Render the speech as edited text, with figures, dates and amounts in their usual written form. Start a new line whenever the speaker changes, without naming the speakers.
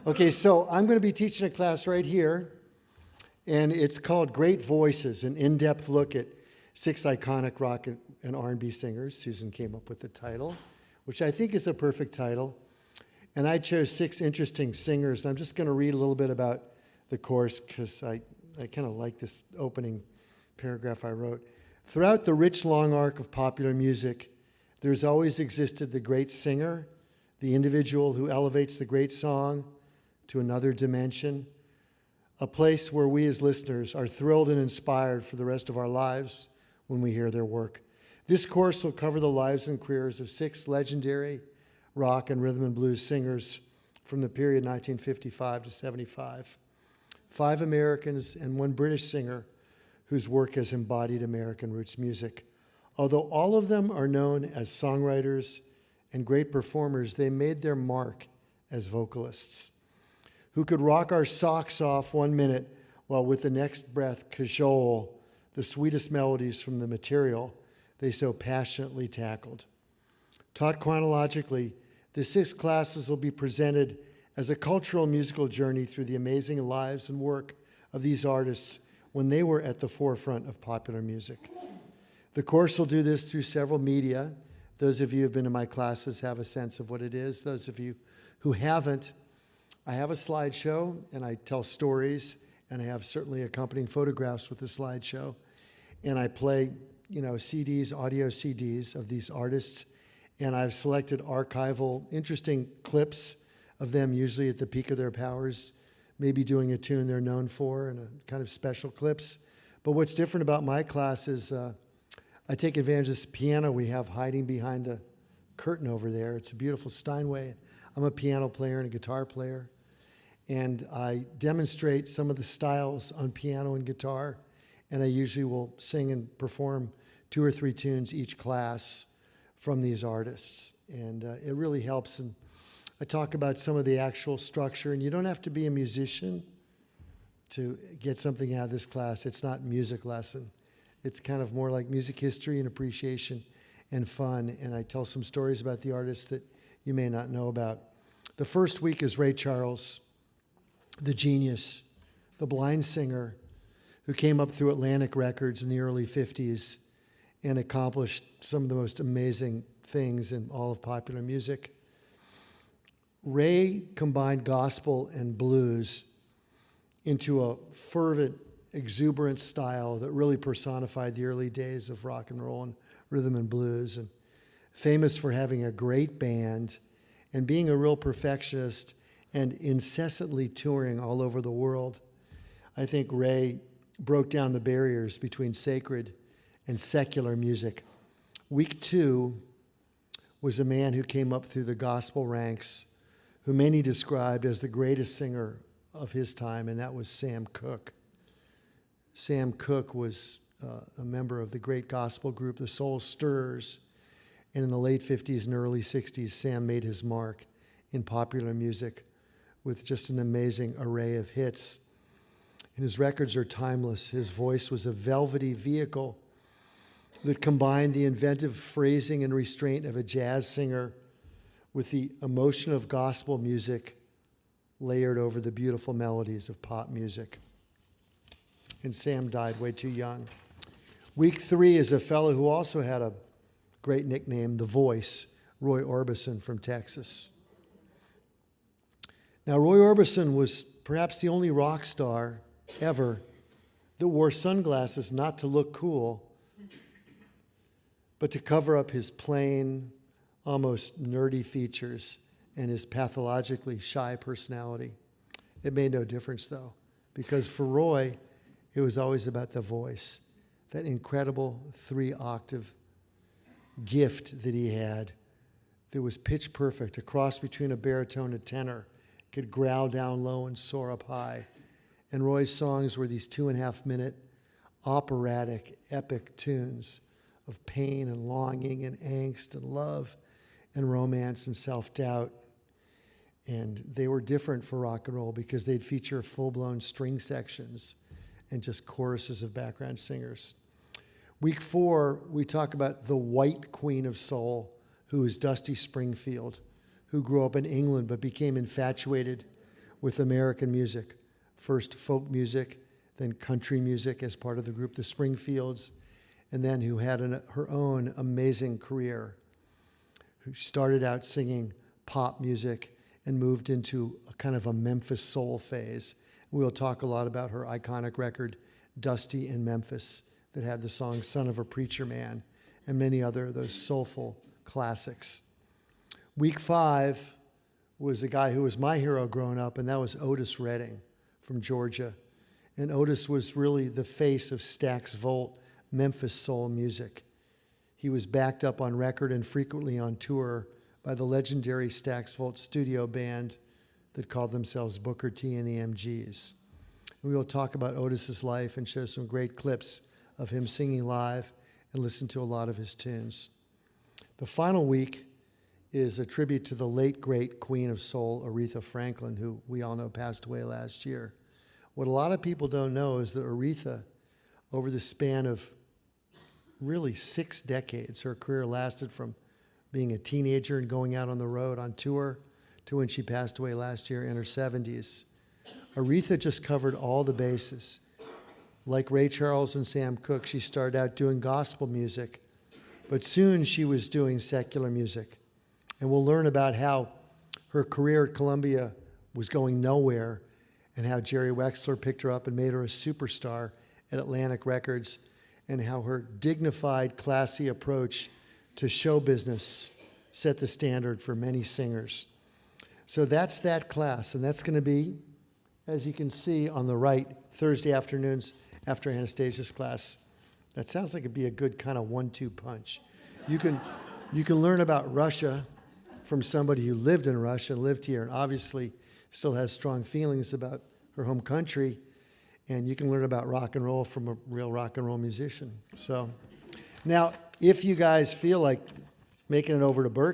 Okay, so I'm going to be teaching a class right here, and it's called Great Voices, an in-depth look at 6 iconic rock and R&B singers. Susan came up with the title, which I think is a perfect title. And I chose 6 interesting singers. And I'm just going to read a little bit about the course because I kind of like this opening paragraph I wrote. Throughout the rich, long arc of popular music, there's always existed the great singer, the individual who elevates the great song to another dimension, a place where we as listeners are thrilled and inspired for the rest of our lives when we hear their work. This course will cover the lives and careers of 6 legendary rock and rhythm and blues singers from the period 1955 to 75. 5 Americans and 1 British singer whose work has embodied American roots music. Although all of them are known as songwriters and great performers, they made their mark as vocalists who could rock our socks off 1 minute while with the next breath cajole the sweetest melodies from the material they so passionately tackled. Taught chronologically, the 6 classes will be presented as a cultural musical journey through the amazing lives and work of these artists when they were at the forefront of popular music. The course will do this through several media. Those of you who have been to my classes have a sense of what it is. Those of you who haven't, I have a slideshow and I tell stories, and I have certainly accompanying photographs with the slideshow. And I play, CDs, audio CDs of these artists, and I've selected archival, interesting clips of them, usually at the peak of their powers, maybe doing a tune they're known for, and a kind of special clips. But what's different about my class is I take advantage of this piano we have hiding behind the curtain over there. It's a beautiful Steinway. I'm a piano player and a guitar player, and I demonstrate some of the styles on piano and guitar, and I usually will sing and perform 2 or 3 tunes each class from these artists, and it really helps. And I talk about some of the actual structure, and you don't have to be a musician to get something out of this class. It's not a music lesson. It's kind of more like music history and appreciation and fun, and I tell some stories about the artists that you may not know about. The first week is Ray Charles, the genius, the blind singer who came up through Atlantic Records in the early 50s and accomplished some of the most amazing things in all of popular music. Ray combined gospel and blues into a fervent, exuberant style that really personified the early days of rock and roll and rhythm and blues, and famous for having a great band and being a real perfectionist and incessantly touring all over the world. I think Ray broke down the barriers between sacred and secular music. Week 2 was a man who came up through the gospel ranks, who many described as the greatest singer of his time, and that was Sam Cooke. Sam Cooke was a member of the great gospel group, the Soul Stirrers, and in the late 50s and early 60s, Sam made his mark in popular music with just an amazing array of hits. And his records are timeless. His voice was a velvety vehicle that combined the inventive phrasing and restraint of a jazz singer with the emotion of gospel music layered over the beautiful melodies of pop music. And Sam died way too young. Week 3 is a fellow who also had a great nickname, The Voice, Roy Orbison from Texas. Now, Roy Orbison was perhaps the only rock star ever that wore sunglasses not to look cool, but to cover up his plain, almost nerdy features and his pathologically shy personality. It made no difference, though, because for Roy, it was always about the voice, that incredible 3-octave gift that he had that was pitch perfect, a cross between a baritone and tenor, could growl down low and soar up high. And Roy's songs were these 2.5-minute operatic, epic tunes of pain and longing and angst and love and romance and self-doubt. And they were different for rock and roll because they'd feature full-blown string sections and just choruses of background singers. Week 4, we talk about the white queen of soul, who is Dusty Springfield, who grew up in England but became infatuated with American music. First folk music, then country music as part of the group, the Springfields, and then who had her own amazing career, who started out singing pop music and moved into a kind of a Memphis soul phase. We'll talk a lot about her iconic record, Dusty in Memphis, that had the song Son of a Preacher Man and many other of those soulful classics. Week 5 was a guy who was my hero growing up, and that was Otis Redding from Georgia. And Otis was really the face of Stax Volt Memphis soul music. He was backed up on record and frequently on tour by the legendary Stax Volt studio band that called themselves Booker T and the MGs. We will talk about Otis's life and show some great clips of him singing live and listen to a lot of his tunes. The final week is a tribute to the late, great Queen of Soul, Aretha Franklin, who we all know passed away last year. What a lot of people don't know is that Aretha, over the span of really 6 decades, her career lasted from being a teenager and going out on the road on tour to when she passed away last year in her 70s. Aretha just covered all the bases. Like Ray Charles and Sam Cooke, she started out doing gospel music, but soon she was doing secular music. And we'll learn about how her career at Columbia was going nowhere and how Jerry Wexler picked her up and made her a superstar at Atlantic Records, and how her dignified, classy approach to show business set the standard for many singers. So that's that class, and that's going to be, as you can see on the right, Thursday afternoons after Anastasia's class. That sounds like it'd be a good kind of 1-2 punch. You can learn about Russia from somebody who lived in Russia and lived here and obviously still has strong feelings about her home country, and you can learn about rock and roll from a real rock and roll musician. So now, if you guys feel like making it over to Berkeley,